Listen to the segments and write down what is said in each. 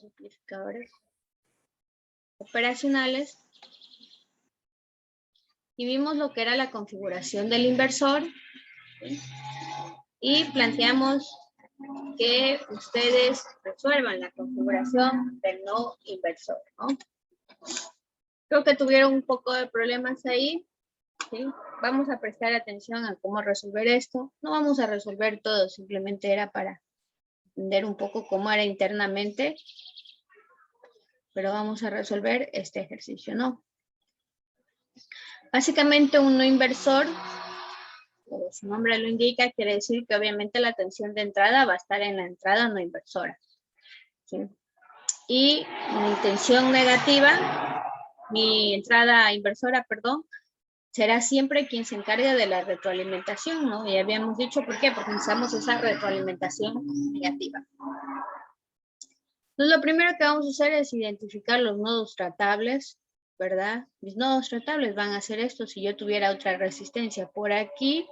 amplificadores operacionales y vimos lo que era la configuración del inversor, ¿sí? Y planteamos que ustedes resuelvan la configuración del no inversor, ¿no? Creo que tuvieron un poco de problemas ahí, ¿sí? Vamos a prestar atención a cómo resolver esto. No vamos a resolver todo, simplemente era para entender un poco cómo era internamente, pero vamos a resolver este ejercicio, ¿no? Básicamente un no inversor, como su nombre lo indica, quiere decir que obviamente la tensión de entrada va a estar en la entrada no inversora, ¿sí? Y mi tensión negativa, mi entrada inversora, perdón, será siempre quien se encargue de la retroalimentación, ¿no? Y habíamos dicho, ¿por qué? Porque necesitamos esa retroalimentación negativa. Entonces, lo primero que vamos a hacer es identificar los nodos tratables, ¿verdad? Mis nodos tratables van a hacer esto si yo tuviera otra resistencia por aquí.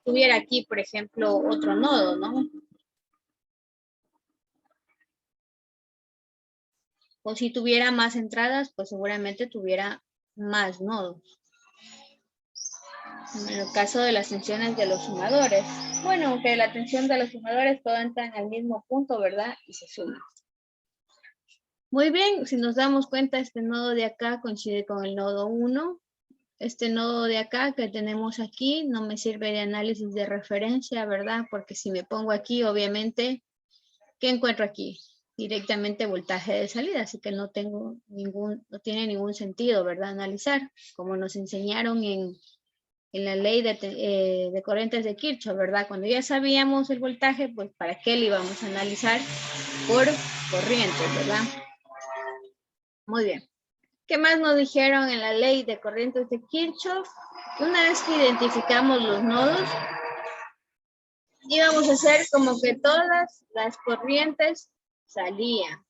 Tuviera aquí, por ejemplo, otro nodo, ¿no? O si tuviera más entradas, pues seguramente tuviera más nodos. En el caso de las tensiones de los sumadores. Bueno, aunque la tensión de los sumadores todos entran al mismo punto, ¿verdad? Y se suman. Muy bien, si nos damos cuenta, este nodo de acá coincide con el nodo 1. Este nodo de acá que tenemos aquí no me sirve de análisis de referencia, ¿verdad? Porque si me pongo aquí, obviamente, ¿qué encuentro aquí? Directamente voltaje de salida, así que no tiene ningún sentido, ¿verdad? Analizar, como nos enseñaron en la ley de corrientes de Kirchhoff, ¿verdad? Cuando ya sabíamos el voltaje, pues ¿para qué le íbamos a analizar por corrientes, ¿verdad? Muy bien. ¿Qué más nos dijeron en la ley de corrientes de Kirchhoff? Una vez que identificamos los nodos, íbamos a hacer como que todas las corrientes salían.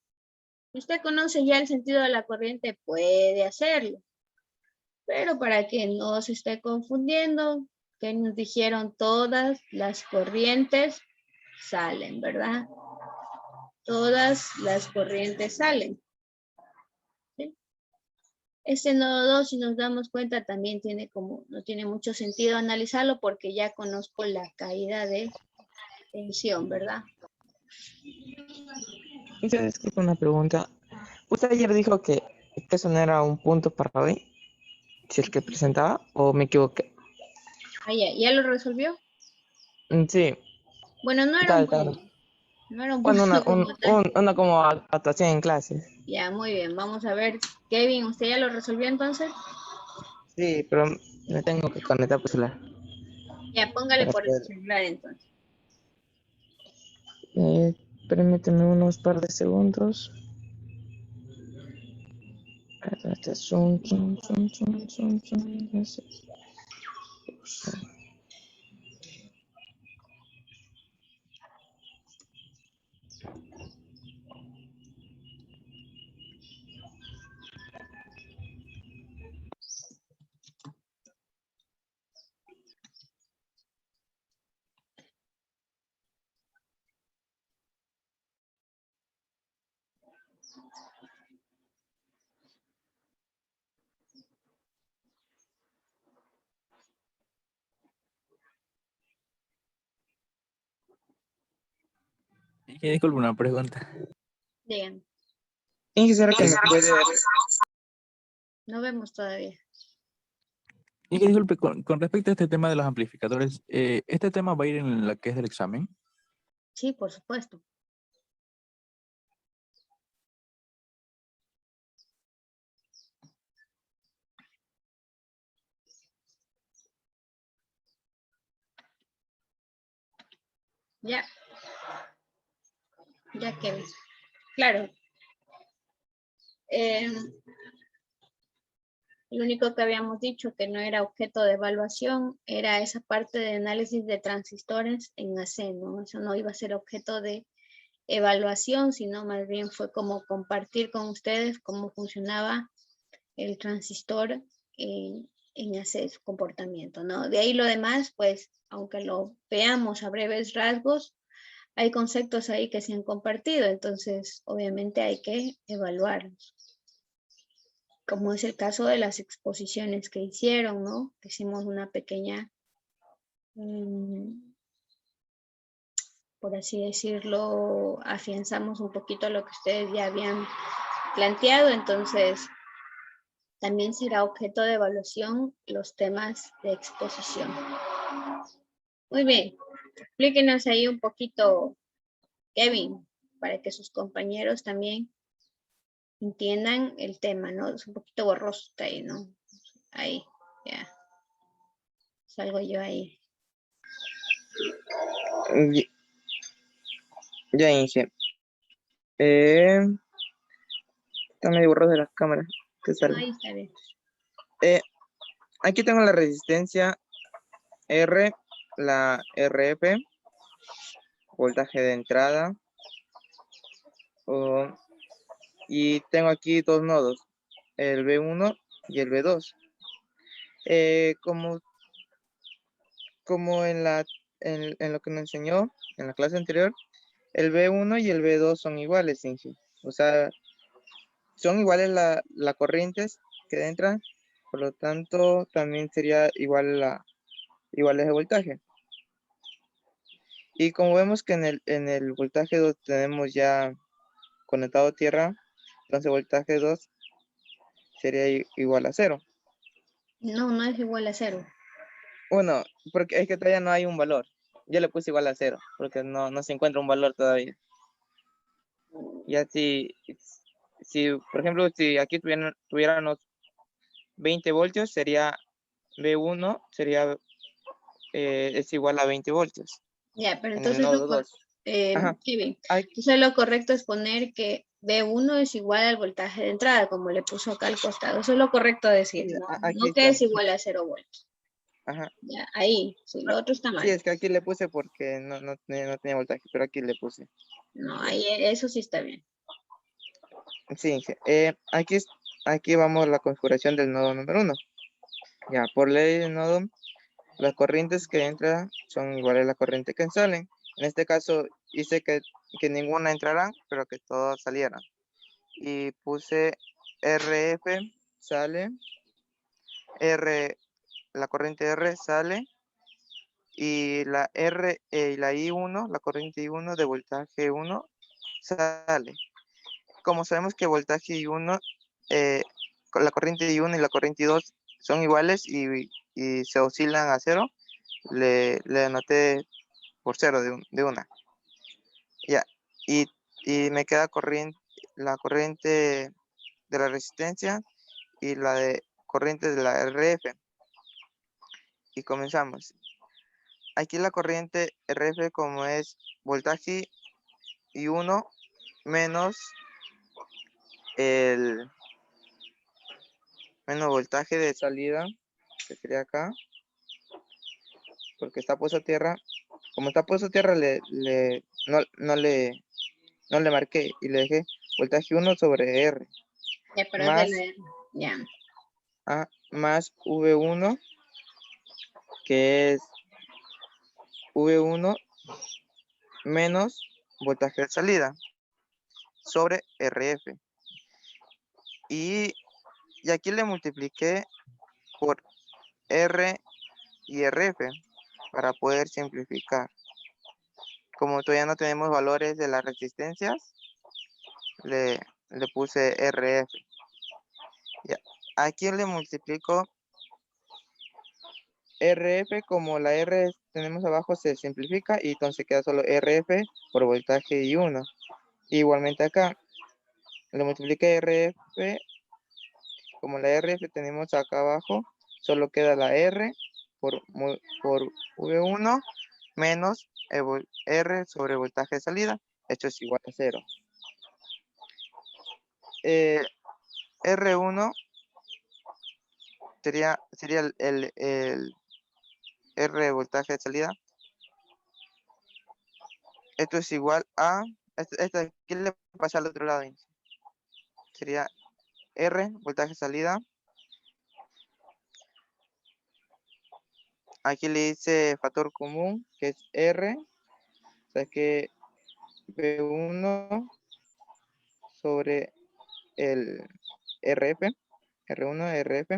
Si usted conoce ya el sentido de la corriente, puede hacerlo. Pero para que no se esté confundiendo, que nos dijeron todas las corrientes salen, ¿verdad? Todas las corrientes salen. ¿Sí? Este nodo 2, si nos damos cuenta, también no tiene mucho sentido analizarlo porque ya conozco la caída de tensión, ¿verdad? Disculpe una pregunta. Usted ayer dijo que eso no era un punto para hoy, si el que presentaba, o me equivoqué. Ah, ¿ya lo resolvió? Sí, Bueno, no era un tal. punto. No era un Bueno, punto como tal. una como actuación en clases. Ya, muy bien. Vamos a ver. Kevin, ¿usted ya lo resolvió entonces? Sí, pero me tengo que conectar por celular. Ya, póngale Para por el poder. celular entonces. Permíteme unos par de segundos. Disculpe una pregunta. Digan, ¿Será que me puede ver? no vemos todavía. Y que disculpe, con respecto a este tema de los amplificadores, ¿este tema va a ir en la que es del examen? Sí, por supuesto. Ya. Ya, Kevin. Claro. Lo único que habíamos dicho que no era objeto de evaluación era esa parte de análisis de transistores en AC, ¿no? Eso no iba a ser objeto de evaluación, sino más bien fue como compartir con ustedes cómo funcionaba el transistor en ese su comportamiento, ¿no? De ahí lo demás, pues, aunque lo veamos a breves rasgos, hay conceptos ahí que se han compartido, entonces obviamente hay que evaluarlos. Como es el caso de las exposiciones que hicieron, ¿no? Hicimos una pequeña, por así decirlo, afianzamos un poquito lo que ustedes ya habían planteado, entonces también será objeto de evaluación los temas de exposición. Muy bien, explíquenos ahí un poquito, Kevin, para que sus compañeros también entiendan el tema, ¿no? Es un poquito borroso está ahí, ¿no? Ahí, ya. Salgo yo ahí. Ya Inge. Está medio borroso de las cámaras. Que No, salga. ahí está bien. Aquí tengo la resistencia R, la RF, voltaje de entrada. Y tengo aquí dos nodos, el B1 y el B2. Como en lo que me enseñó en la clase anterior, el B1 y el B2 son iguales, Inge. O sea, son iguales las corrientes que entran, por lo tanto, también sería iguales de voltaje. Y como vemos que en el voltaje 2 tenemos ya conectado tierra, entonces voltaje 2 sería igual a 0. No, no es igual a 0. Bueno, porque es que todavía no hay un valor. Yo le puse igual a 0, porque no se encuentra un valor todavía. Ya si por ejemplo, si aquí tuviéramos 20 voltios, sería B1, es igual a 20 voltios Ya, pero en el entonces nodo 2. Ajá. Kevin, Ay, entonces lo correcto es poner que B1 es igual al voltaje de entrada, como le puso acá al costado. Eso es lo correcto decir, sí, no, aquí no que está. es igual a 0 voltios. Ajá. Ya, ahí, sí, lo otro está Sí, mal. es que aquí le puse porque no tenía voltaje, pero aquí le puse. No, Ya. ahí eso sí está bien. Sí, aquí vamos a la configuración del nodo número 1. Ya, por ley del nodo, las corrientes que entran son iguales a la corriente que salen. En este caso hice que ninguna entrará, pero que todas salieran. Y puse RF sale, la corriente R sale, y la y la I1, la corriente I1 de voltaje 1 sale. Como sabemos que voltaje I1, con la corriente I1 y la corriente I2 son iguales y se oscilan a 0, le anoté por 0 de una. Ya. Y, y me queda la corriente de la resistencia y la de corriente de la RF. Y comenzamos. Aquí la corriente RF, como es voltaje I1 menos el voltaje de salida, que sería acá, porque está puesto a tierra. Como está puesto a tierra, no le marqué y le dejé voltaje 1 sobre R, Ya, pero es de más, la... Ya. más V1, que es V1 menos voltaje de salida, sobre RF. Y aquí le multipliqué por R y RF para poder simplificar. Como todavía no tenemos valores de las resistencias, le puse RF. Ya. Aquí le multiplico RF, como la R tenemos abajo se simplifica y entonces queda solo RF por voltaje I1. Igualmente acá le multipliqué RF, como la RF tenemos acá abajo, solo queda la R por V1 menos R sobre voltaje de salida. Esto es igual a 0. R1 sería el R voltaje de salida. Esto es igual a, esto aquí le pasa al otro lado. Sería R voltaje de salida. Aquí le hice factor común, que es R. O sea que V1 sobre el R1, RF,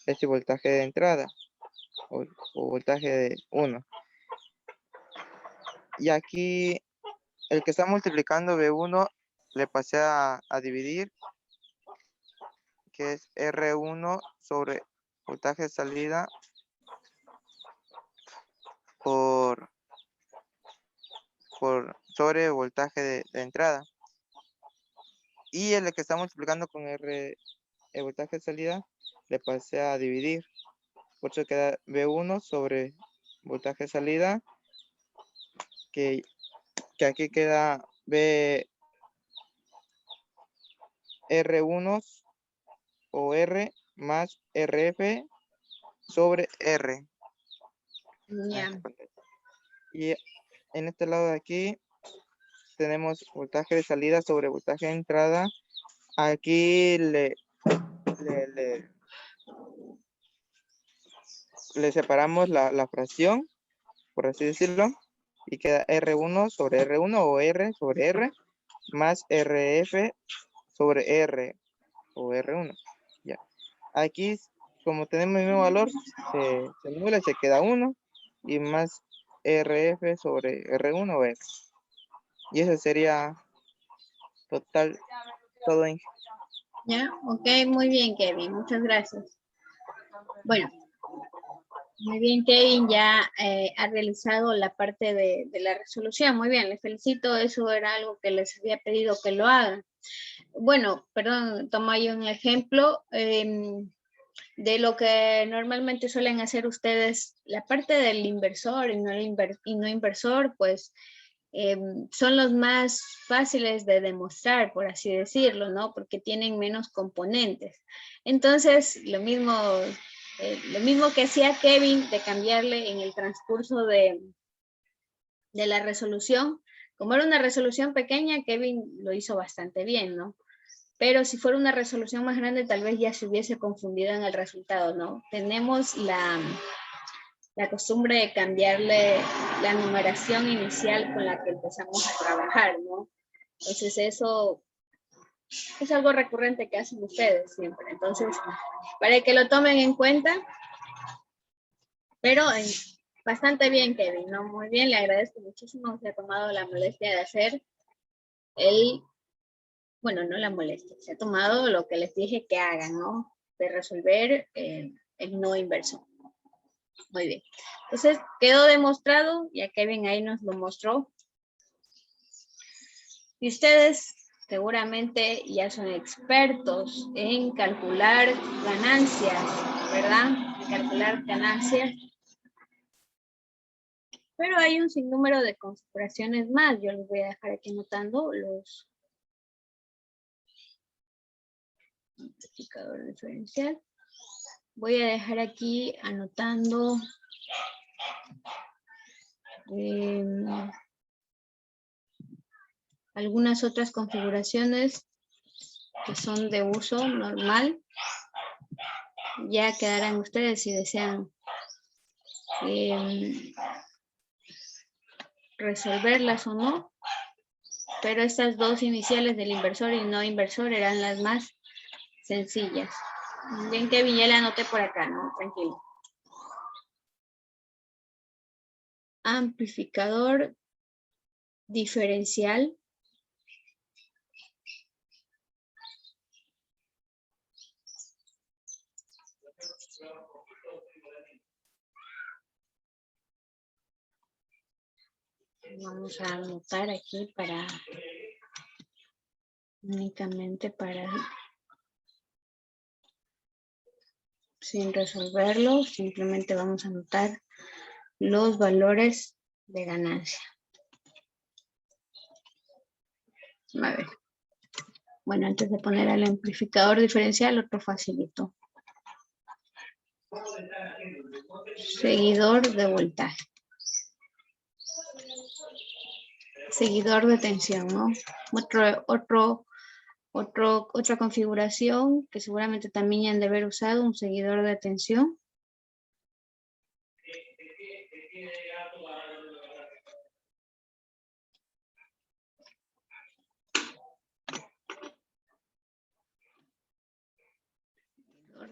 es el voltaje de entrada o voltaje de 1. Y aquí el que está multiplicando V1 le pasé a dividir, que es R1 sobre voltaje de salida por sobre voltaje de entrada. Y el que está multiplicando con el voltaje de salida le pasé a dividir. Por eso queda V1 sobre voltaje de salida, que aquí queda R1 o R más RF sobre R. Ya. Y en este lado de aquí tenemos voltaje de salida sobre voltaje de entrada. Aquí le separamos la fracción, por así decirlo, y queda R1 sobre R1 o R sobre R más RF sobre R o R1. Ya. Aquí, como tenemos el mismo valor, se anula y se queda 1 y más RF sobre R1 o R. Y eso sería total, todo en... Ya, ok, muy bien, Kevin, muchas gracias. Bueno, muy bien, Kevin, ya ha realizado la parte de la resolución. Muy bien, les felicito, eso era algo que les había pedido que lo hagan. Bueno, perdón, tomo ahí un ejemplo de lo que normalmente suelen hacer ustedes, la parte del inversor y no inversor, pues son los más fáciles de demostrar, por así decirlo, ¿no? Porque tienen menos componentes. Entonces, lo mismo que hacía Kevin de cambiarle en el transcurso de la resolución, como era una resolución pequeña, Kevin lo hizo bastante bien, ¿no? Pero si fuera una resolución más grande, tal vez ya se hubiese confundido en el resultado, ¿no? Tenemos la costumbre de cambiarle la numeración inicial con la que empezamos a trabajar, ¿no? Entonces eso es algo recurrente que hacen ustedes siempre. Entonces, para que lo tomen en cuenta, pero bastante bien, Kevin, ¿no? Muy bien, le agradezco muchísimo que se ha tomado la molestia de hacer bueno, no la molestia, se ha tomado lo que les dije que hagan, ¿no? De resolver el no inverso. Muy bien. Entonces, quedó demostrado, ya Kevin ahí nos lo mostró. Y ustedes seguramente ya son expertos en calcular ganancias, ¿verdad? En calcular ganancias. Pero hay un sinnúmero de configuraciones más. Yo les voy a dejar aquí anotando los multiplicador diferencial. Voy a dejar aquí anotando algunas otras configuraciones que son de uso normal. Ya quedarán ustedes si desean resolverlas o no. Pero estas dos iniciales del inversor y no inversor eran las más sencillas. Bien, Kevin, ya la anoté por acá, ¿no? Tranquilo. Amplificador diferencial. Vamos a anotar aquí para únicamente para sin resolverlo, simplemente vamos a anotar los valores de ganancia. A ver. Bueno, antes de poner al amplificador diferencial, otro facilito. Seguidor de voltaje. Seguidor de tensión, ¿no? Otra configuración que seguramente también han de haber usado, un seguidor de tensión.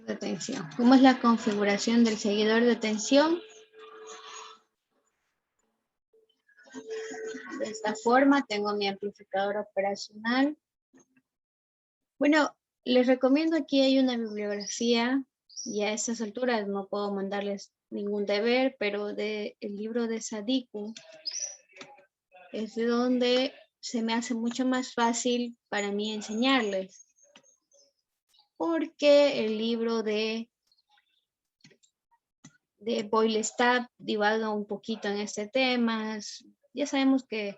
De tensión. ¿Cómo es la configuración del seguidor de tensión? De esta forma tengo mi amplificador operacional. Bueno, les recomiendo, aquí hay una bibliografía y a estas alturas no puedo mandarles ningún deber, pero el libro de Sadiku es de donde se me hace mucho más fácil para mí enseñarles. Porque el libro de Boylestad divaga un poquito en este tema. Ya sabemos que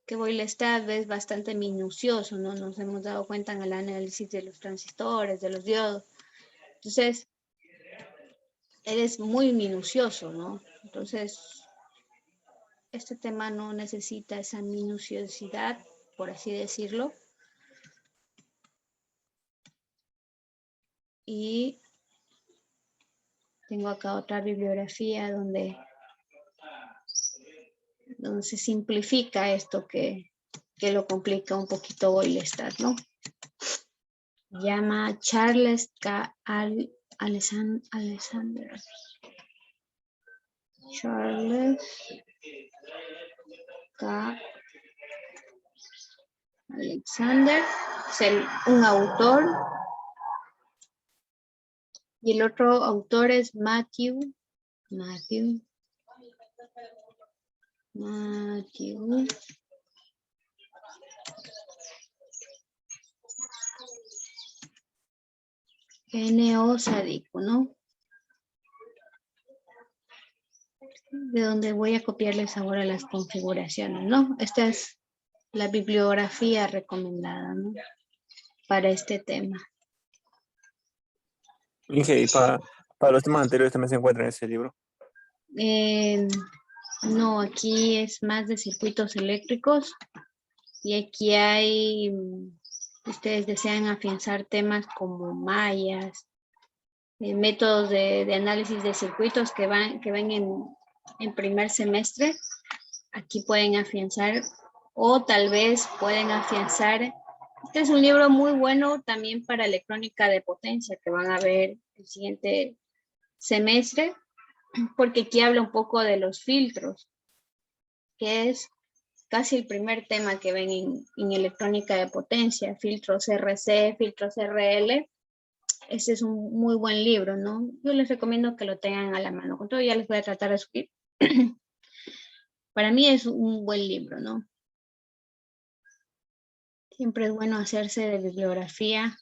Boylestad es bastante minucioso, ¿no? Nos hemos dado cuenta en el análisis de los transistores, de los diodos. Entonces, él es muy minucioso, ¿no? Entonces, este tema no necesita esa minuciosidad, por así decirlo. Y tengo acá otra bibliografía donde se simplifica esto que lo complica un poquito Boylestad, ¿no? Llama Charles K. Alexander. Charles K. Alexander es un autor, y el otro autor es Matthew N.O. Sadiku, ¿no? De donde voy a copiarles ahora las configuraciones, ¿no? Esta es la bibliografía recomendada, ¿no? Para este tema. Y para los temas anteriores también se encuentra en ese libro. No, aquí es más de circuitos eléctricos y aquí hay, ustedes desean afianzar temas como mallas, métodos de análisis de circuitos que ven en primer semestre. Aquí pueden afianzar, o tal vez pueden afianzar. Este es un libro muy bueno también para electrónica de potencia que van a ver el siguiente semestre, porque aquí habla un poco de los filtros, que es casi el primer tema que ven en electrónica de potencia, filtros RC, filtros RL. Este es un muy buen libro, ¿no? Yo les recomiendo que lo tengan a la mano. Con todo ya les voy a tratar de subir. Para mí es un buen libro, ¿no? Siempre es bueno hacerse de bibliografía,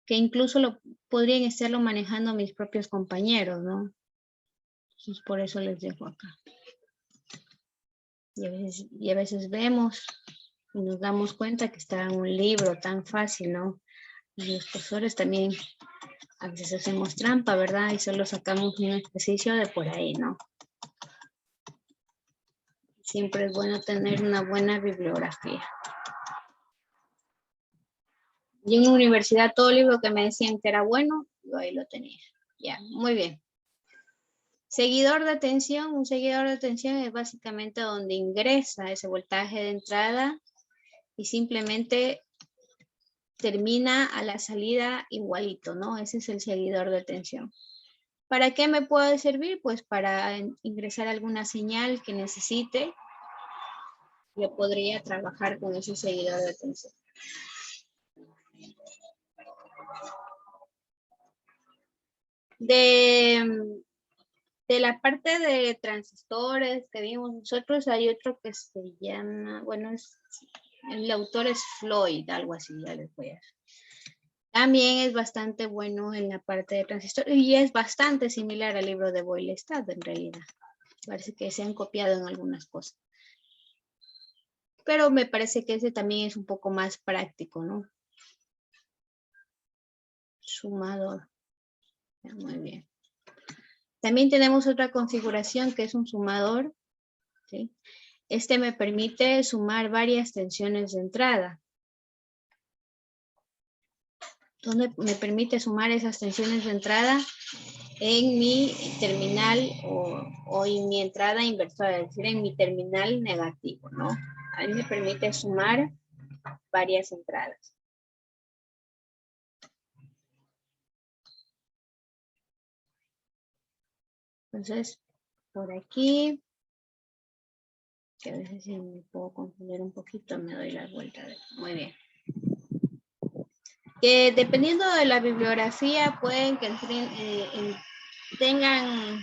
que incluso podrían estarlo manejando mis propios compañeros, ¿no? Entonces, por eso les dejo acá. Y a veces vemos y nos damos cuenta que está en un libro tan fácil, ¿no? Y los profesores también a veces hacemos trampa, ¿verdad? Y solo sacamos un ejercicio de por ahí, ¿no? Siempre es bueno tener una buena bibliografía. Y en la universidad todo libro que me decían que era bueno, yo ahí lo tenía. Ya, muy bien. Seguidor de tensión. Un seguidor de tensión es básicamente donde ingresa ese voltaje de entrada y simplemente termina a la salida igualito, ¿no? Ese es el seguidor de tensión. ¿Para qué me puede servir? Pues para ingresar alguna señal que necesite. Yo podría trabajar con ese seguidor de tensión. De la parte de transistores que vimos nosotros, hay otro que se llama, bueno, el autor es Floyd, algo así, ya les voy a decir. También es bastante bueno en la parte de transistores y es bastante similar al libro de Boylestad en realidad. Parece que se han copiado en algunas cosas. Pero me parece que ese también es un poco más práctico, ¿no? Sumador. Muy bien. También tenemos otra configuración que es un sumador, ¿sí? Este me permite sumar varias tensiones de entrada. ¿Dónde me permite sumar esas tensiones de entrada? En mi terminal o en mi entrada inversora, es decir, en mi terminal negativo, ¿no? Ahí me permite sumar varias entradas. Entonces, por aquí, que a veces si me puedo confundir un poquito, me doy la vuelta. Muy bien. Que dependiendo de la bibliografía, pueden que tengan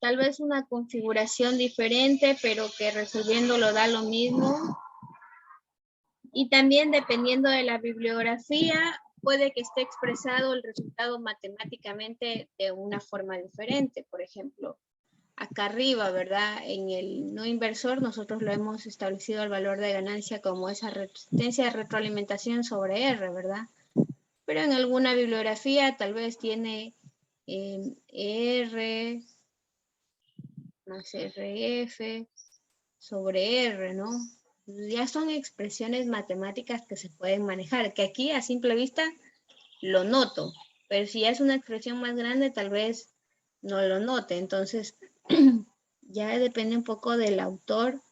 tal vez una configuración diferente, pero que resolviéndolo da lo mismo. Y también dependiendo de la bibliografía, puede que esté expresado el resultado matemáticamente de una forma diferente. Por ejemplo, acá arriba, ¿verdad? En el no inversor nosotros lo hemos establecido el valor de ganancia como esa resistencia de retroalimentación sobre R, ¿verdad? Pero en alguna bibliografía tal vez tiene R más RF sobre R, ¿no? Ya son expresiones matemáticas que se pueden manejar, que aquí a simple vista lo noto, pero si ya es una expresión más grande tal vez no lo note. Entonces ya depende un poco del autor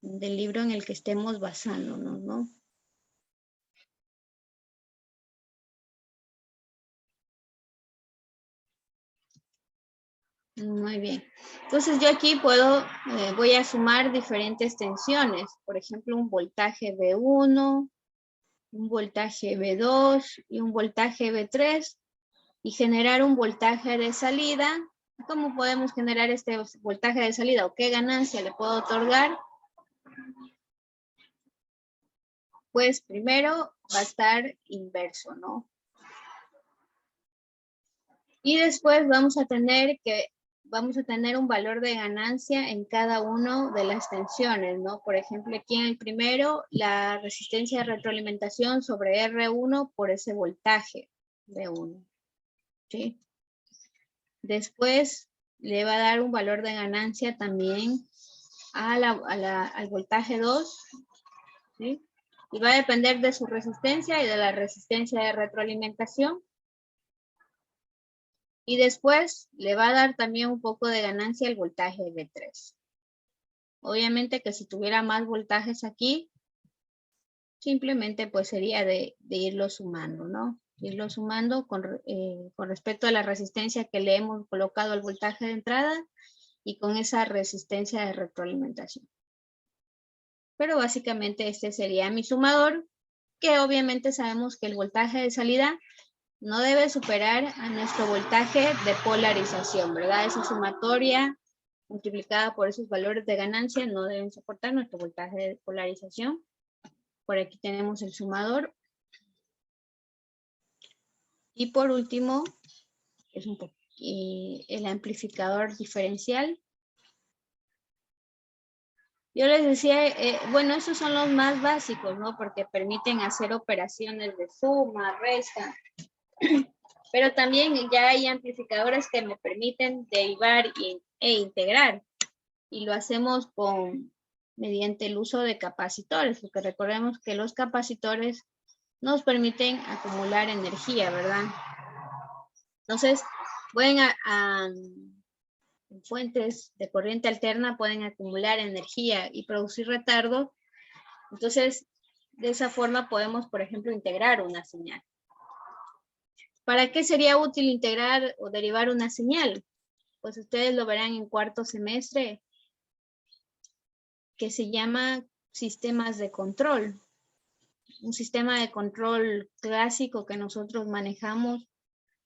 del libro en el que estemos basándonos, ¿no? Muy bien. Entonces yo aquí voy a sumar diferentes tensiones. Por ejemplo, un voltaje V1, un voltaje V2 y un voltaje V3 y generar un voltaje de salida. ¿Cómo podemos generar este voltaje de salida o qué ganancia le puedo otorgar? Pues primero va a estar inverso, ¿no? Y después vamos a tener un valor de ganancia en cada una de las tensiones, ¿no? Por ejemplo, aquí en el primero, la resistencia de retroalimentación sobre R1 por ese voltaje de 1, ¿sí? Después le va a dar un valor de ganancia también al voltaje 2, ¿sí? Y va a depender de su resistencia y de la resistencia de retroalimentación. Y después le va a dar también un poco de ganancia el voltaje V3. Obviamente que si tuviera más voltajes aquí, simplemente pues sería de irlo sumando, ¿no? Irlo sumando con respecto a la resistencia que le hemos colocado al voltaje de entrada y con esa resistencia de retroalimentación. Pero básicamente este sería mi sumador, que obviamente sabemos que el voltaje de salida no debe superar a nuestro voltaje de polarización, ¿verdad? Esa sumatoria multiplicada por esos valores de ganancia no deben soportar nuestro voltaje de polarización. Por aquí tenemos el sumador. Y por último, es el amplificador diferencial. Yo les decía, bueno, esos son los más básicos, ¿no? Porque permiten hacer operaciones de suma, resta. Pero también ya hay amplificadores que me permiten derivar e integrar. Y lo hacemos mediante el uso de capacitores, porque recordemos que los capacitores nos permiten acumular energía, ¿verdad? Entonces, en fuentes de corriente alterna pueden acumular energía y producir retardo. Entonces, de esa forma podemos, por ejemplo, integrar una señal. ¿Para qué sería útil integrar o derivar una señal? Pues ustedes lo verán en cuarto semestre, que se llama sistemas de control. Un sistema de control clásico que nosotros manejamos,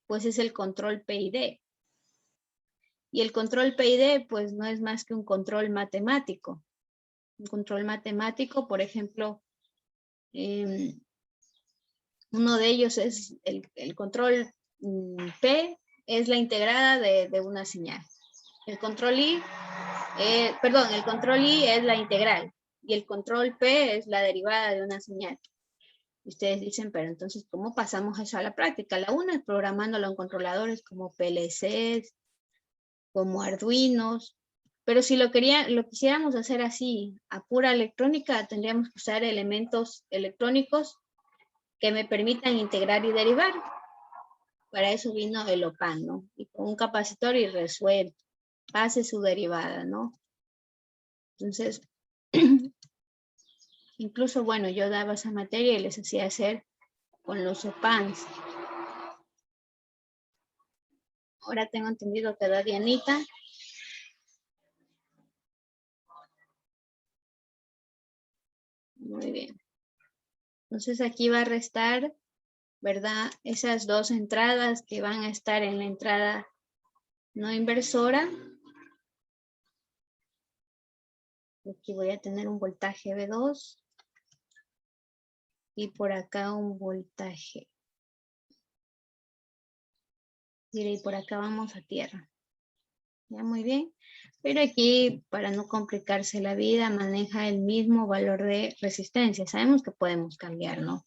pues es el control PID. Y el control PID, pues no es más que un control matemático. Un control matemático, por ejemplo, uno de ellos es el control P, es la integrada de una señal. El control I, el control I es la integral y el control P es la derivada de una señal. Ustedes dicen, pero entonces, ¿cómo pasamos eso a la práctica? La una es programándolo en controladores como PLCs, como Arduinos, pero si lo quisiéramos hacer así, a pura electrónica, tendríamos que usar elementos electrónicos que me permitan integrar y derivar. Para eso vino el OPAN, ¿no? Y con un capacitor y resuelto, pase su derivada, ¿no? Entonces, incluso, bueno, yo daba esa materia y les hacía hacer con los OPANs. Ahora tengo entendido que da Dianita. Muy bien. Entonces aquí va a restar, ¿verdad? Esas dos entradas que van a estar en la entrada no inversora. Aquí voy a tener un voltaje V2. Y por acá un voltaje. Y por acá vamos a tierra. Ya, muy bien. Pero aquí, para no complicarse la vida, maneja el mismo valor de resistencia. Sabemos que podemos cambiar, ¿no?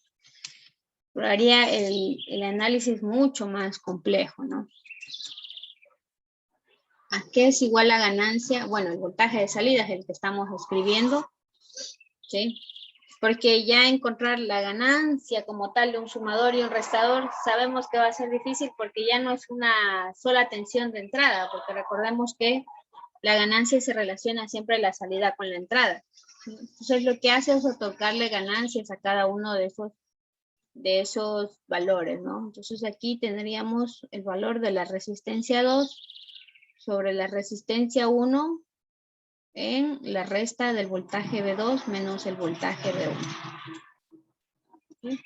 Pero haría el análisis mucho más complejo, ¿no? ¿A qué es igual la ganancia? Bueno, el voltaje de salida es el que estamos escribiendo, ¿sí? Porque ya encontrar la ganancia como tal de un sumador y un restador, sabemos que va a ser difícil porque ya no es una sola tensión de entrada, porque recordemos que la ganancia se relaciona siempre la salida con la entrada. Entonces lo que hace es otorgarle ganancias a cada uno de esos valores, ¿no? Entonces aquí tendríamos el valor de la resistencia 2 sobre la resistencia 1 en la resta del voltaje V2 menos el voltaje V1. ¿Sí?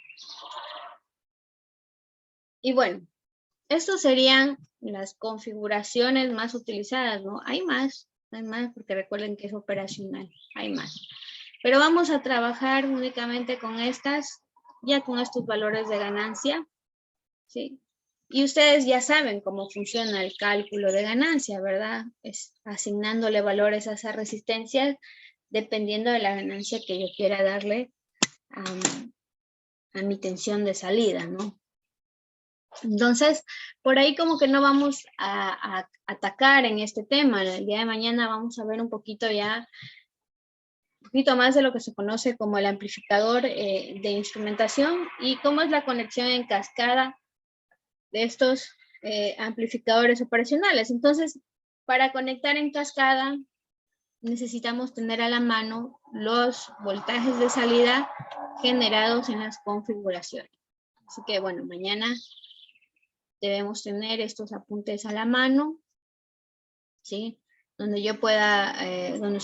Y bueno, estas serían las configuraciones más utilizadas, ¿no? Hay más porque recuerden que es operacional, hay más. Pero vamos a trabajar únicamente con estas, ya con estos valores de ganancia, ¿sí? Y ustedes ya saben cómo funciona el cálculo de ganancia, ¿verdad? Es asignándole valores a esas resistencias dependiendo de la ganancia que yo quiera darle a mi tensión de salida, ¿no? Entonces, por ahí como que no vamos a atacar en este tema. El día de mañana vamos a ver un poquito más de lo que se conoce como el amplificador de instrumentación y cómo es la conexión en cascada de estos amplificadores operacionales. Entonces, para conectar en cascada, necesitamos tener a la mano los voltajes de salida generados en las configuraciones. Así que, bueno, mañana debemos tener estos apuntes a la mano, ¿sí? Donde yo pueda, donde